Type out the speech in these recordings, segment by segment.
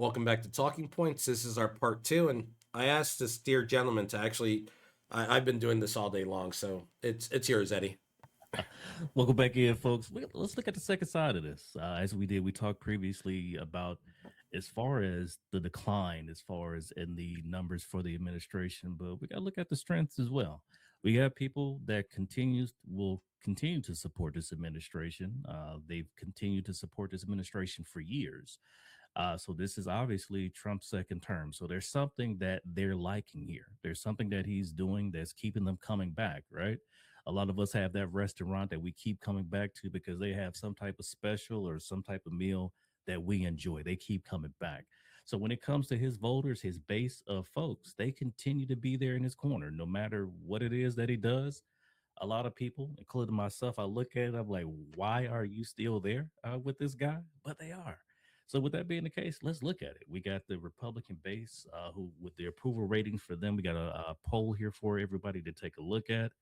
Welcome back to Talking Points. This is our part two, and I asked this dear gentleman to actually. I've been doing this all day long, so it's yours, Eddie. Welcome back in, folks. Let's look at the second side of this. As we did, we talked previously about as far as the decline, as far as in the numbers for the administration, but we got to look at the strengths as well. We have people that will continue to support this administration. They've continued to support this administration for years. So this is obviously Trump's second term. So there's something that they're liking here. There's something that he's doing that's keeping them coming back, right? A lot of us have that restaurant that we keep coming back to because they have some type of special or some type of meal that we enjoy. They keep coming back. So when it comes to his voters, his base of folks, they continue to be there in his corner, no matter what it is that he does. A lot of people, including myself, I look at it, I'm like, why are you still there with this guy? But they are. So with that being the case, let's look at it. We got the Republican base, who with the approval ratings for them, we got a poll here for everybody to take a look at.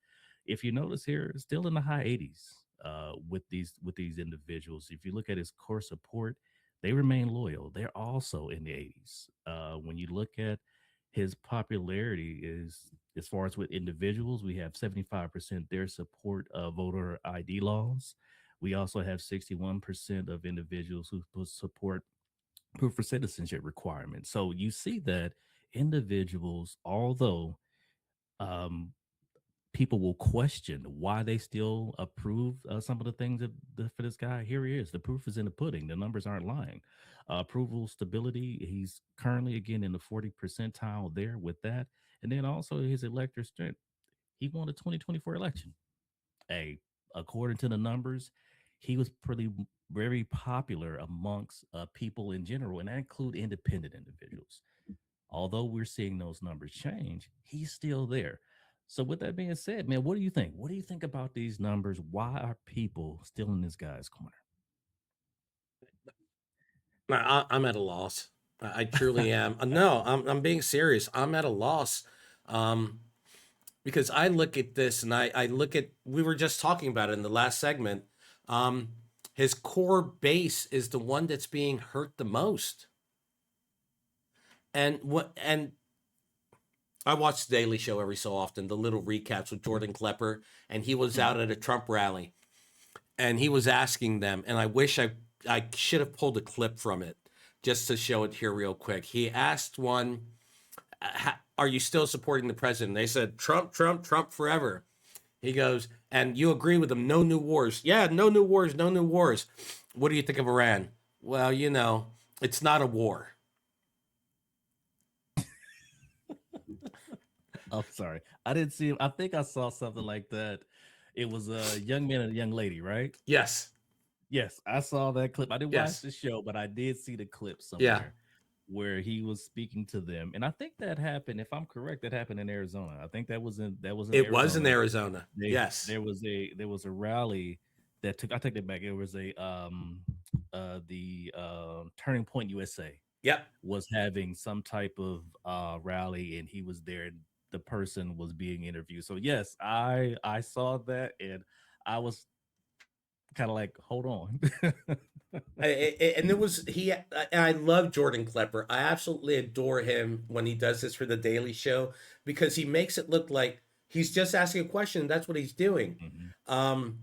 If you notice here, it's still in the high 80s with these individuals. If you look at his core support, they remain loyal. They're also in the 80s. When you look at his popularity is as far as with individuals, we have 75% their support of voter ID laws. We also have 61% of individuals who support proof of citizenship requirements. So you see that individuals, although um, people will question why they still approve some of the things for this guy. Here he is. The proof is in the pudding. The numbers aren't lying. Approval stability. He's currently again in the 40 percentile there with that, and then also his elector strength. He won the 2024 election. Hey, according to the numbers, he was pretty very popular amongst people in general, and that include independent individuals. Although we're seeing those numbers change, he's still there. So, with that being said, man, what do you think? What do you think about these numbers? Why are people still in this guy's corner? I'm at a loss. I truly am. No, I'm being serious. I'm at a loss, um, because I look at this and I look at. We were just talking about it in the last segment. Um, his core base is the one that's being hurt the most, and I watch the Daily Show every so often, the little recaps with Jordan Klepper, and he was Mhm. out at a Trump rally, and he was asking them, and I wish I should have pulled a clip from it just to show it here real quick. He asked one, "Are you still supporting the president?" They said, "Trump, Trump, Trump forever." He goes, "And you agree with him? No new wars? Yeah, no new wars, no new wars. What do you think of Iran?" Well, it's not a war. I'm sorry. I didn't see him. I think I saw something like that. It was a young man and a young lady, right? Yes, Yes, I saw that clip. I didn't watch yes, the show, but I did see the clip yeah. somewhere where he was speaking to them. And I think that happened, if I'm correct, that happened in Arizona. I think that was in It was in Arizona. Arizona. They Yes. there was a rally that took I take that back. It was a the Turning Point USA Yep. was having some type of rally and he was there and the person was being interviewed. So yes, I saw that and I was kind of like, hold on. And it was he. I love Jordan Klepper. I absolutely adore him when he does this for the Daily Show because he makes it look like he's just asking a question. And that's what he's doing. Mhm. Um,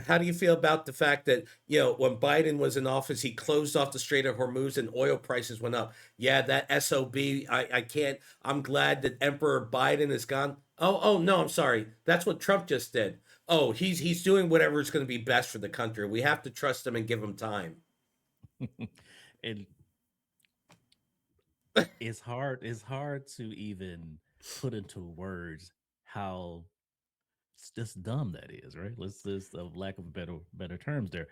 how do you feel about the fact that when Biden was in office, he closed off the Strait of Hormuz and oil prices went up? Yeah, that sob. I can't. I'm glad that Emperor Biden is gone. Oh no, I'm sorry. That's what Trump just did. Oh, he's doing whatever is going to be best for the country. We have to trust him and give him time. And it's hard to even put into words how just dumb that is, right? Let's just of lack of better terms there.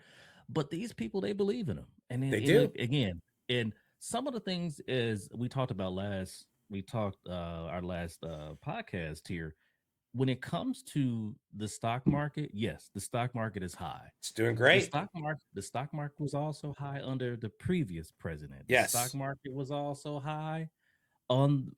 But these people they believe in him. And then They do. again, and some of the things is we talked about we talked our last podcast here. When it comes to the stock market, yes, the stock market is high. It's doing The great. stock market was also high under the previous president. The stock Yes. market was also high on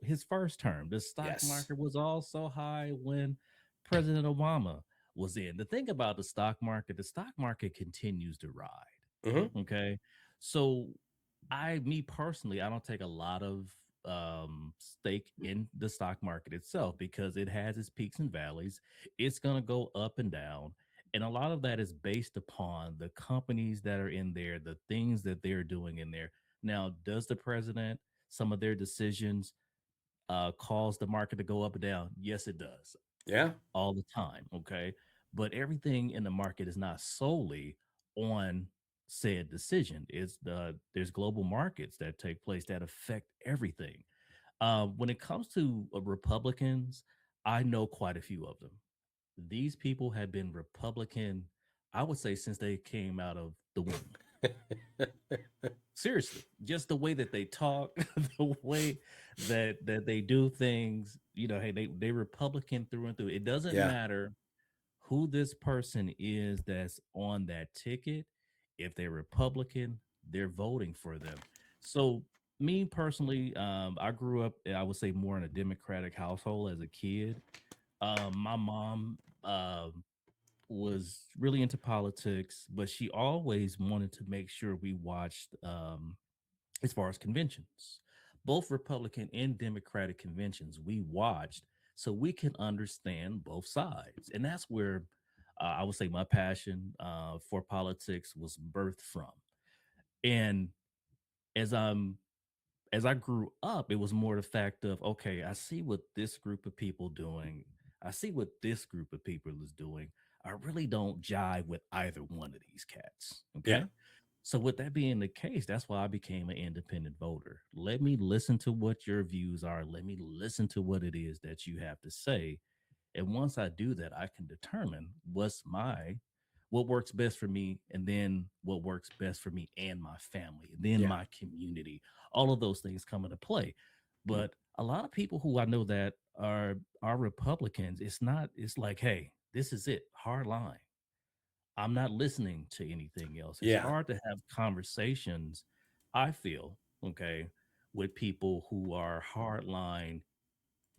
his first term. The stock Yes. market was also high when President Obama was in. The thing about the stock market continues to ride. Hmm. Okay. So Me personally, I don't take a lot of stake in the stock market itself because it has its peaks and valleys. It's going to go up and down. And a lot of that is based upon the companies that are in there, the things that they're doing in there. Now, does the president, some of their decisions cause the market to go up and down? Yes, it does Yeah. all the time. Okay. But everything in the market is not solely on said decision. There's global markets that take place that affect everything. When it comes to Republicans, I know quite a few of them. These people have been Republican, I would say, since they came out of the womb. Seriously, just the way that they talk, the way that they do things, hey, they Republican through and through. It doesn't Yeah. matter who this person is that's on that ticket. If they're Republican, they're voting for them. So me personally, I grew up, I would say, more in a Democratic household as a kid. My mom was really into politics, but she always wanted to make sure we watched as far as conventions, both Republican and Democratic conventions we watched so we can understand both sides. And that's where I would say my passion for politics was birthed from. And as I'm as I grew up, it was more the fact of, okay, I see what this group of people doing. I see what this group of people is doing. I really don't jive with either one of these cats. Yeah. Okay. So with that being the case, that's why I became an independent voter. Let me listen to what your views are. Let me listen to what it is that you have to say. And once I do that, I can determine what works best for me, and then what works best for me and my family, and then Yeah. my community. All of those things come into play. But a lot of people who I know that are Republicans, it's like, hey, this is it, hard line. I'm not listening to anything else. It's Yeah. hard to have conversations, I feel, okay, with people who are hardline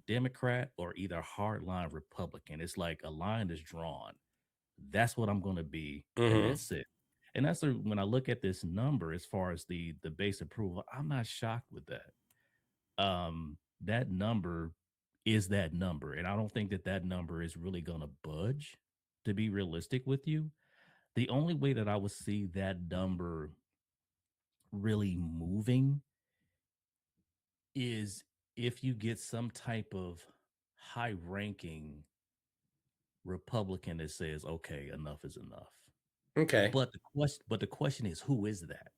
Democrat or either hardline Republican. It's like a line is drawn. That's what I'm going to be, and Hmm. that's it. And when I look at this number as far as the base approval, I'm not shocked with that. That number is that number, and I don't think that that number is really going to budge. To be realistic with you, the only way that I would see that number really moving is if you get some type of high ranking Republican that says, okay, enough is enough. Okay. But the question is, who is that?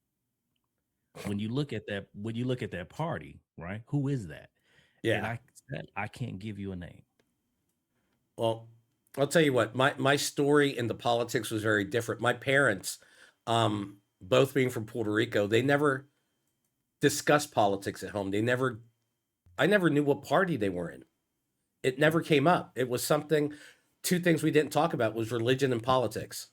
When you look at that party, right? Who is that? And Yeah. I can't give you a name. Well, I'll tell you what, my story in the politics was very different. My parents, both being from Puerto Rico, they never discussed politics at home. I never knew what party they were in. It never came up. It was something, two things we didn't talk about was religion and politics.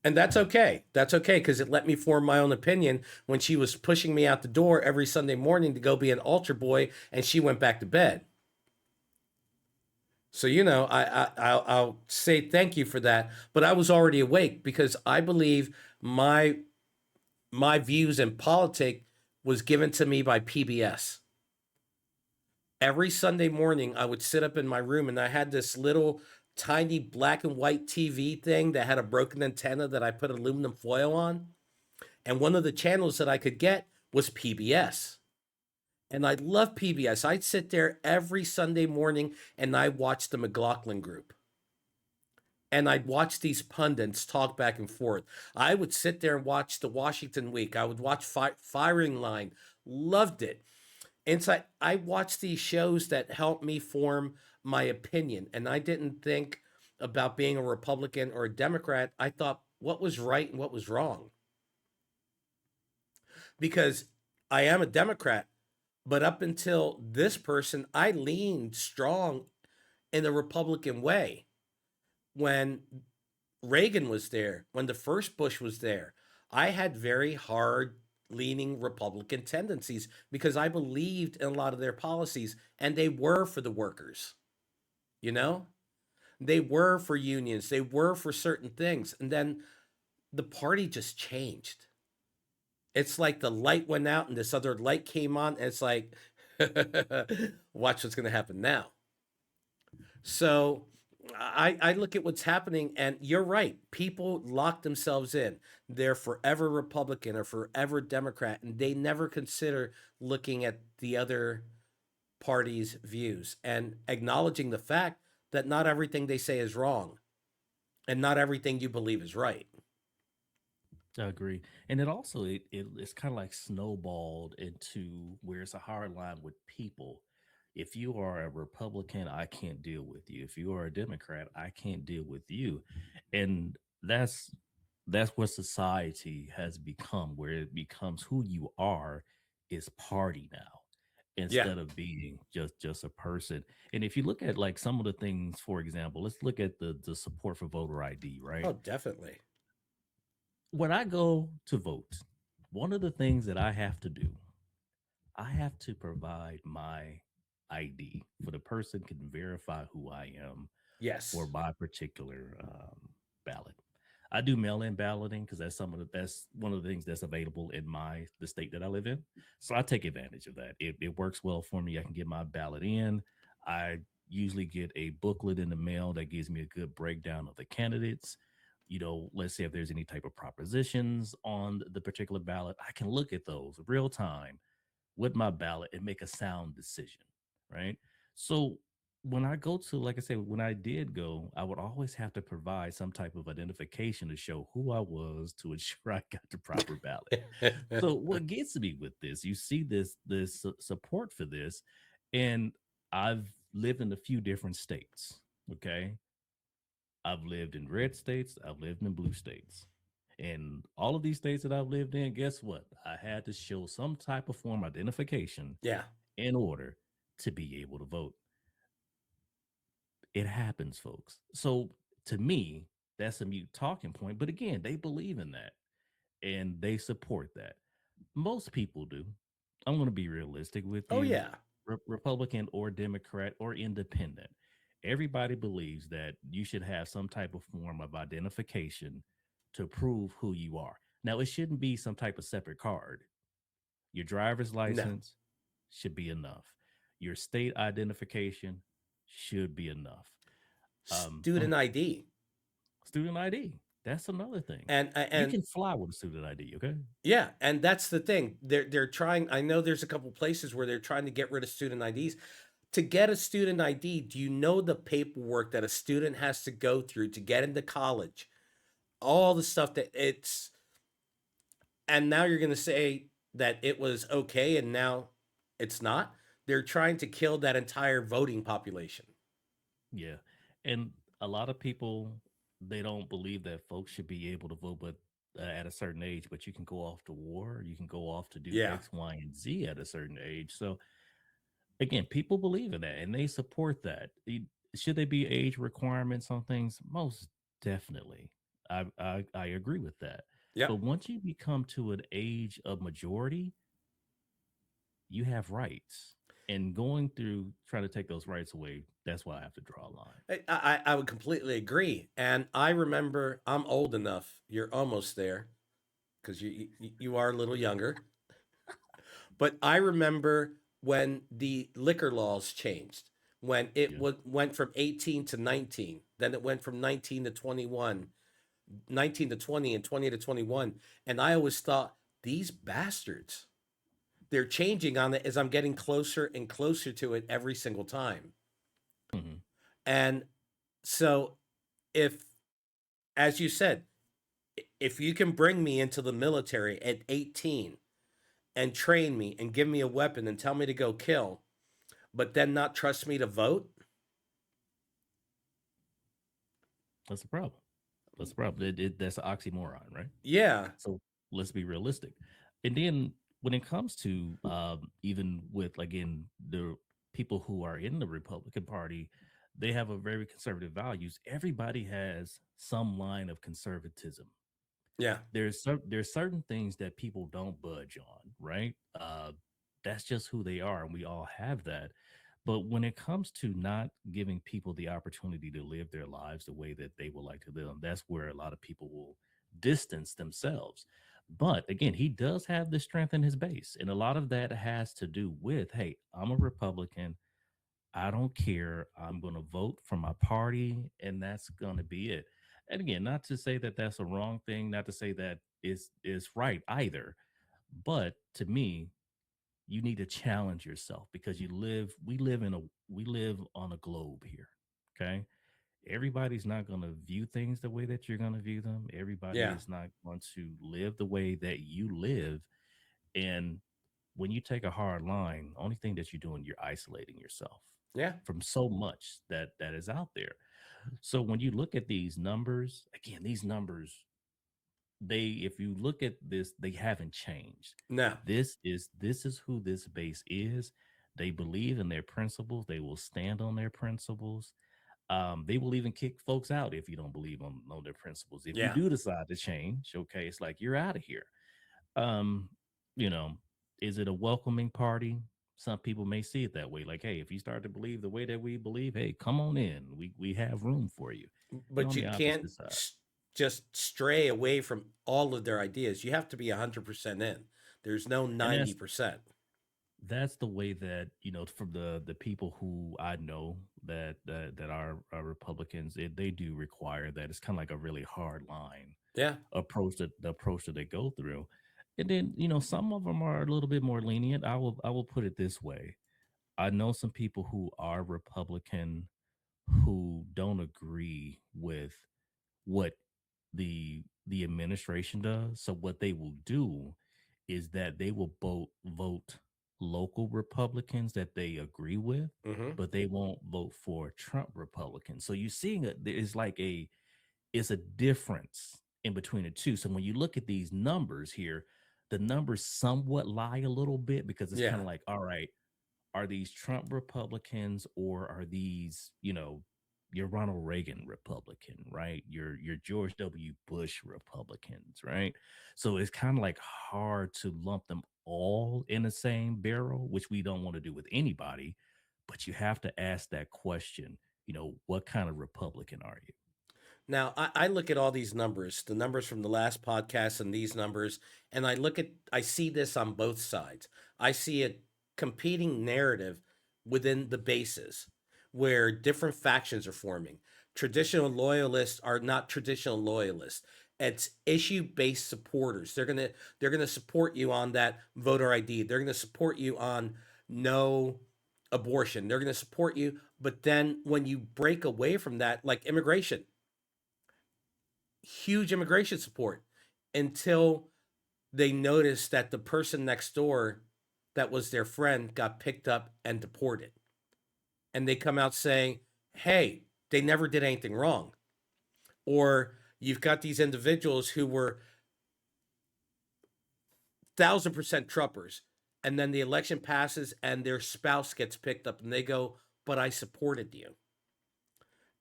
And that's okay. That's okay because it let me form my own opinion when she was pushing me out the door every Sunday morning to go be an altar boy and she went back to bed. So I'll say thank you for that. But I was already awake because I believe my my views in politics was given to me by PBS. Every Sunday morning, I would sit up in my room and I had this little tiny black and white TV thing that had a broken antenna that I put aluminum foil on. And one of the channels that I could get was PBS. And I love PBS. I'd sit there every Sunday morning and I watched the McLaughlin Group. And I'd watch these pundits talk back and forth. I would sit there and watch the Washington Week. I would watch Firing Line. Loved it. Inside, I watched these shows that helped me form my opinion. And I didn't think about being a Republican or a Democrat. I thought what was right and what was wrong. Because I am a Democrat, but up until this person, I leaned strong in the Republican way. When Reagan was there, when the first Bush was there, I had very hard leaning Republican tendencies because I believed in a lot of their policies and they were for the workers, you know? They were for unions, they were for certain things. And then the party just changed. It's like the light went out and this other light came on. And it's like, watch what's going to happen now. So I look at what's happening, and you're right. People lock themselves in. They're forever Republican or forever Democrat, and they never consider looking at the other party's views and acknowledging the fact that not everything they say is wrong and not everything you believe is right. I agree. And it also it's kind of like snowballed into where it's a hard line with people. If you are a Republican, I can't deal with you. If you are a Democrat, I can't deal with you. And that's what society has become, where it becomes who you are is party now Yeah. instead of being just a person. And if you look at like some of the things, for example, let's look at the support for voter ID, right? Oh, definitely. When I go to vote, one of the things that I have to do, I have to provide my ID for the person can verify who I am for Yes. my particular ballot. I do mail-in balloting because that's one of the things that's available in the state that I live in. So I take advantage of that. It works well for me. I can get my ballot in. I usually get a booklet in the mail that gives me a good breakdown of the candidates. Let's say if there's any type of propositions on the particular ballot, I can look at those real time with my ballot and make a sound decision, right? So when I go to, like I said, when I did go, I would always have to provide some type of identification to show who I was to ensure I got the proper ballot. So what gets me with this, you see this support for this, and I've lived in a few different states. Okay, I've lived in red states, I've lived in blue states. In all of these states that I've lived in, guess what? I had to show some type of form identification Yeah. in order to be able to vote. It happens, folks. So to me, that's a mute talking point. But again, they believe in that and they support that. Most people do. I'm going to be realistic with Oh, you, yeah. Republican or Democrat or independent. Everybody believes that you should have some type of form of identification to prove who you are. Now, it shouldn't be some type of separate card. Your driver's No. license should be enough. Your state identification should be enough. Student ID. Student ID. That's another thing. You And can fly with a student ID, okay? yeah, and that's the thing. They're trying. I know there's a couple places where they're trying to get rid of student IDs. To get a student ID, do you know the paperwork that a student has to go through to get into college? All the stuff that it's, and now you're going to say that it was okay and now it's not. They're trying to kill that entire voting population. Yeah. And a lot of people, they don't believe that folks should be able to vote, but at a certain age, but you can go off to war, you can go off to do Yeah. X, Y, and Z at a certain age. So again, people believe in that and they support that. Should there be age requirements on things? Most definitely. I agree with that. But Yep. once you become to an age of majority, you have rights. And going through trying to take those rights away, that's why I have to draw a line. I would completely agree. And I remember I'm old enough. You're almost there because you are a little younger. But I remember when the liquor laws changed, when it Yeah. went from 18 to 19, then it went from 19 to 21, 19 to 20, and 20 to 21. And I always thought, these bastards, they're changing on it as I'm getting closer and closer to it every single time. Mhm. And so, if, as you said, if you can bring me into the military at 18 and train me and give me a weapon and tell me to go kill, but then not trust me to vote. That's the problem. That's the problem. That's an oxymoron, right? Yeah. So let's be realistic. And then when it comes to even with again the people who are in the Republican Party, they have a very conservative values. Everybody has some line of conservatism. Yeah. There's certain things that people don't budge on, right? That's just who they are, and we all have that. But when it comes to not giving people the opportunity to live their lives the way that they would like to live them, that's where a lot of people will distance themselves. But again, he does have the strength in his base. And a lot of that has to do with, hey, I'm a Republican. I don't care. I'm going to vote for my party, and that's going to be it. And again, not to say that that's a wrong thing, not to say that is right either. But to me, you need to challenge yourself because we live on a globe here. Okay. Everybody's not going to view things the way that you're going to view them. Everybody Yeah. is not going to live the way that you live. And when you take a hard line, only thing that you're doing, you're isolating yourself Yeah. from so much that is out there. So when you look at these numbers, again, these numbers, they if you look at this, they haven't changed. No. This is who this base is. They believe in their principles. They will stand on their principles. They will even kick folks out if you don't believe on their principles. If you Yeah. do decide to change, okay, it's like you're out of here. Um, you know, is it a welcoming party? Some people may see it that way. Like, hey, if you start to believe the way that we believe, hey, come on in. We have room for you. And But on you the can't opposite side, just stray away from all of their ideas. You have to be 100% in. There's no and 90%. that's the way that from the people who I know that are Republicans, they do require that. It's kind of like a really hard line Yeah. approach that the approach that they go through. And then, some of them are a little bit more lenient. I will put it this way. I know some people who are Republican who don't agree with what the administration does. So what they will do is that they will vote local Republicans that they agree with, Hmm. but they won't vote for Trump Republicans. So you're seeing there's like it's a difference in between the two. So when you look at these numbers here, the numbers somewhat lie a little bit because it's kind Yeah. of like, all right, are these Trump Republicans or are these, your Ronald Reagan Republican, right? Your George W. Bush Republicans, right? So it's kind of like hard to lump them all in the same barrel, which we don't want to do with anybody, but you have to ask that question, what kind of Republican are you? Now, I look at all these numbers, the numbers from the last podcast and these numbers, and I see this on both sides. I see a competing narrative within the bases where different factions are forming. Traditional loyalists are not traditional loyalists. It's issue-based supporters. They're gonna support you on that voter ID. They're gonna support you on no abortion. They're gonna support you, but then when you break away from that, like immigration, huge immigration support until they noticed that the person next door that was their friend got picked up and deported. And they come out saying, hey, they never did anything wrong. Or you've got these individuals who were 1,000% Trumpers, and then the election passes and their spouse gets picked up and they go, but I supported you.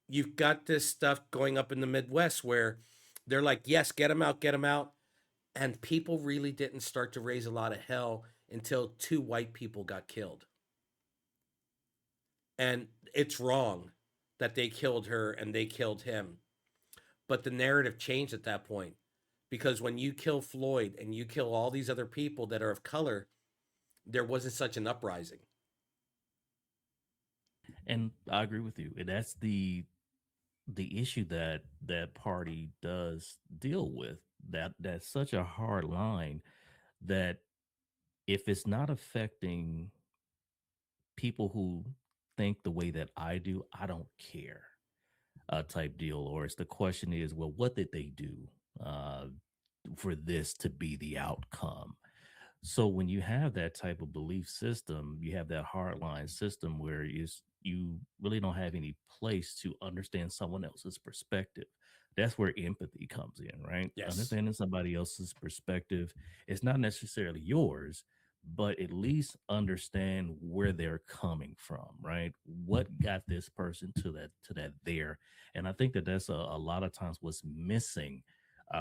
You've got this stuff going up in the Midwest where they're like, yes, get them out, get them out. And people really didn't start to raise a lot of hell until two white people got killed. And it's wrong that they killed her and they killed him. But the narrative changed at that point because when you kill Floyd and you kill all these other people that are of color, there wasn't such an uprising. And I agree with you. And that's the issue that that party does deal with. That's such a hard line that if it's not affecting people who think the way that I do, I don't care, type deal. Or it's the question is, well, what did they do uh, for this to be the outcome? So when you have that type of belief system, you have that hardline system where you really don't have any place to understand someone else's perspective. That's where empathy comes in, right? Yes. Understanding somebody else's perspective is not necessarily yours, but at least understand where they're coming from, right? What got this person to that there, and I think that that's a lot of times what's missing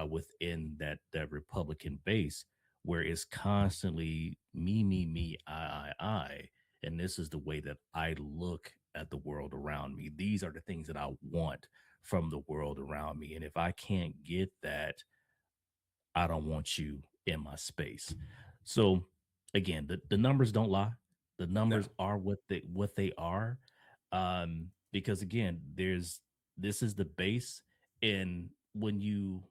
within that Republican base where it's constantly me, I, and this is the way that I look at the world around me. These are the things that I want from the world around me. And if I can't get that, I don't want you in my space. So again, the numbers don't lie. The No. numbers are what they are. Because again, there's this is the base. And when you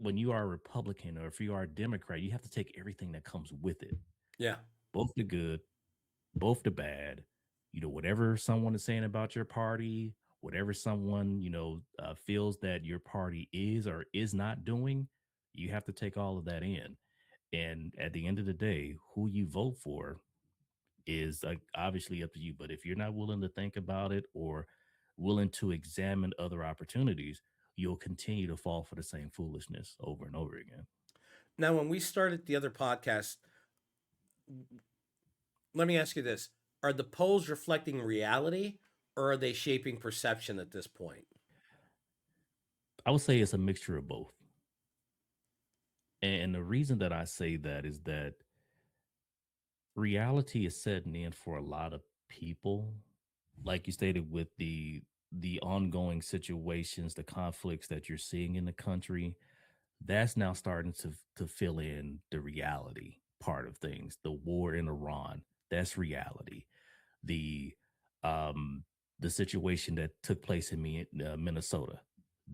are a Republican or if you are a Democrat, you have to take everything that comes with it, Yeah. both the good, both the bad, whatever someone is saying about your party, whatever someone, feels that your party is or is not doing, you have to take all of that in. And at the end of the day, who you vote for is obviously up to you. But if you're not willing to think about it or willing to examine other opportunities, you'll continue to fall for the same foolishness over and over again. Now, when we started the other podcast, let me ask you this: are the polls reflecting reality, or are they shaping perception at this point? I would say it's a mixture of both. And the reason that I say that is that reality is setting in for a lot of people, like you stated, with the ongoing situations, the conflicts that you're seeing in the country. That's now starting to fill in the reality part of things. The war in Iran, that's reality. The um the situation that took place in Minnesota,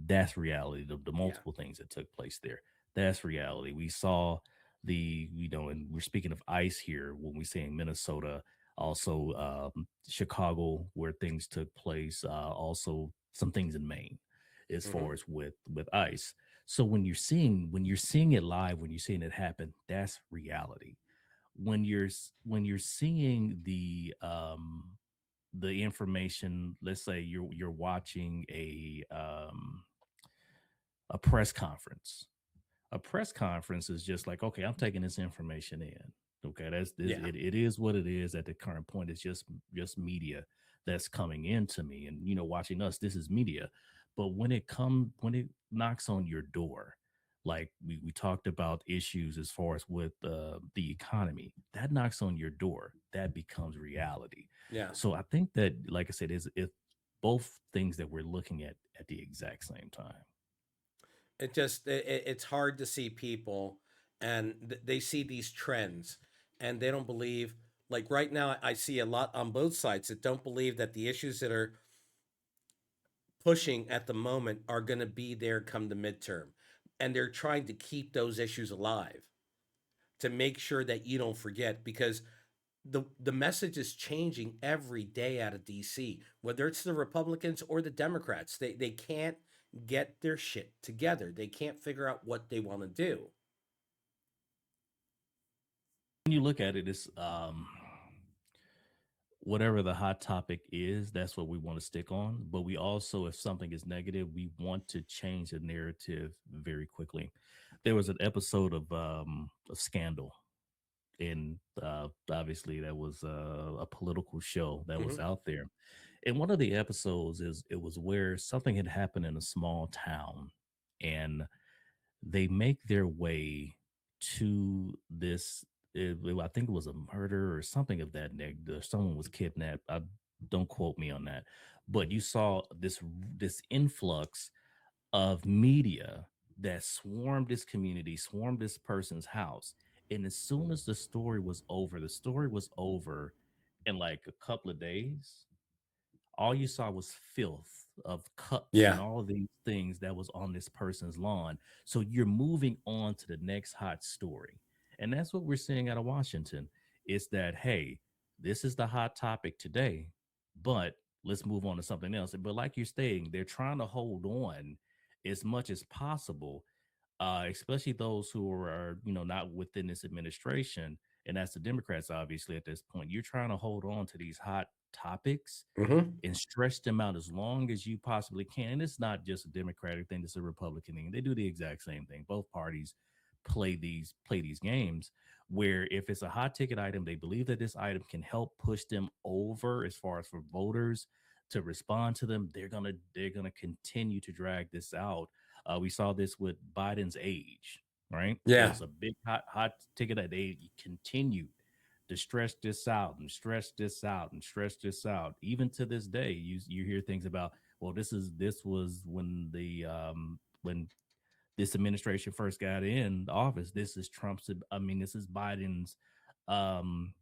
that's reality. The Yeah. multiple things that took place there, that's reality. We saw and we're speaking of ICE here when we say in Minnesota, also Chicago where things took place, also some things in Maine as Hmm. far as with ICE. So when you're seeing it live, when you're seeing it happen, that's reality. When you're seeing the information, let's say you're watching a press conference. A press conference is just like, okay, I'm taking this information in. Okay, that's this. Yeah. It is what it is at the current point. It's just media that's coming into me, and watching us. This is media. But when it knocks on your door, like we talked about issues as far as with the economy, that knocks on your door, that becomes reality. Yeah. So I think that, like I said, is it both things that we're looking at the exact same time. It's hard to see people, and they see these trends, and they don't believe. Like right now, I see a lot on both sides that don't believe that the issues that are pushing at the moment are going to be there come the midterm, and they're trying to keep those issues alive to make sure that you don't forget, because the message is changing every day out of DC, whether it's the Republicans or the Democrats. They can't get their shit together. They can't figure out what they want to do. When you look at it, it's whatever the hot topic is, that's what we want to stick on. But we also, if something is negative, we want to change the narrative very quickly. There was an episode of Scandal, and obviously that was a political show that was Hmm. out there. And one of the episodes is it was where something had happened in a small town, and they make their way to this. I think it was a murder or something of that nature. Someone was kidnapped. Don't quote me on that, but you saw this influx of media that swarmed this community, swarmed this person's house, and as soon as the story was over in like a couple of days. All you saw was filth of cups and Yeah. all of these things that was on this person's lawn. So you're moving on to the next hot story. And that's what we're seeing out of Washington. Is that, hey, this is the hot topic today, but let's move on to something else. But like you're saying, they're trying to hold on as much as possible, especially those who are, not within this administration. And that's the Democrats, obviously, at this point. You're trying to hold on to these hot topics Hmm. and stretch them out as long as you possibly can. And it's not just a Democratic thing; it's a Republican thing. They do the exact same thing. Both parties play these games where if it's a hot ticket item, they believe that this item can help push them over as far as for voters to respond to them. They're gonna continue to drag this out. We saw this with Biden's age, right? It Yeah. was a big hot ticket that they continued to stretch this out and stretch this out and stretch this out. Even to this day, you hear things about, well, this was when the when this administration first got in office, this is Trump's. I mean, this is Biden's. Um,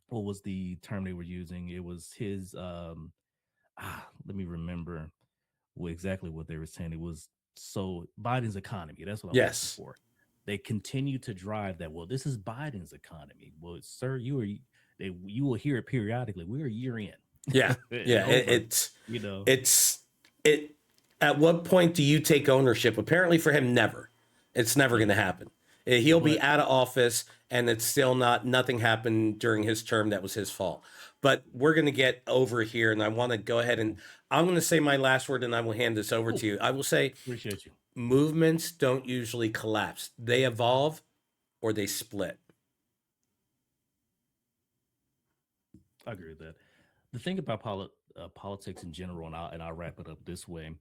what was the term they were using? It was his. Let me remember exactly what they were saying. It was so Biden's economy. That's what I'm looking Yes. for. They continue to drive that. Well, this is Biden's economy. Well, sir, you will hear it periodically. We're a year in. Yeah. Yeah. Over. It's You know. it. At what point do you take ownership? Apparently, for him, never. It's never going to happen. He'll be But out of office, and it's still nothing happened during his term that was his fault. But we're going to get over here, and I want to go ahead and I'm going to say my last word, and I will hand this over to you. I will say appreciate you. movements don't usually collapse; they evolve or they split. I agree with that. The thing about politics in general, and I'll wrap it up this way: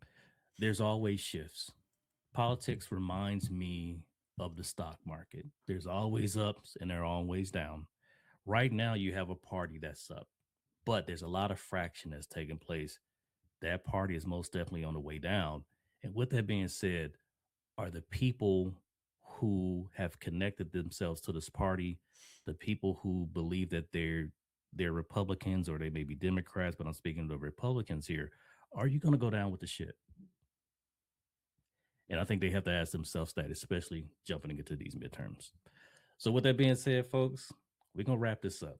there's always shifts. Politics reminds me of the stock market. There's always ups and there are always down. Right now, you have a party that's up, but there's a lot of fraction that's taking place. That party is most definitely on the way down. And with that being said, are the people who have connected themselves to this party, the people who believe that they're Republicans or they may be Democrats, but I'm speaking to the Republicans here. Are you going to go down with the shit? And I think they have to ask themselves that, especially jumping into these midterms. So, with that being said, folks, we're going to wrap this up.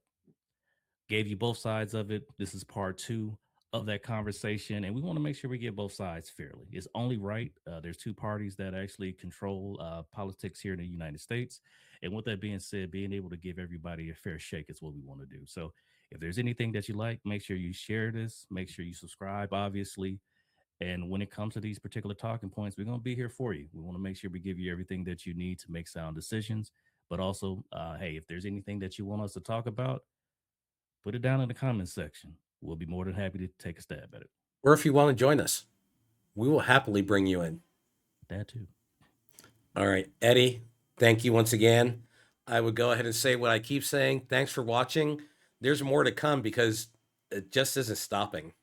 Gave you both sides of it. This is part 2 of that conversation, and we want to make sure we get both sides fairly. It's only right. There's 2 parties that actually control politics here in the United States. And with that being said, being able to give everybody a fair shake is what we want to do. So, if there's anything that you like, make sure you share this. Make sure you subscribe, obviously. And when it comes to these particular talking points, we're going to be here for you. We want to make sure we give you everything that you need to make sound decisions. But also, hey, if there's anything that you want us to talk about, put it down in the comments section. We'll be more than happy to take a stab at it. Or if you want to join us, we will happily bring you in. That too. All right, Eddie, thank you once again. I would go ahead and say what I keep saying. Thanks for watching. There's more to come because it just isn't stopping.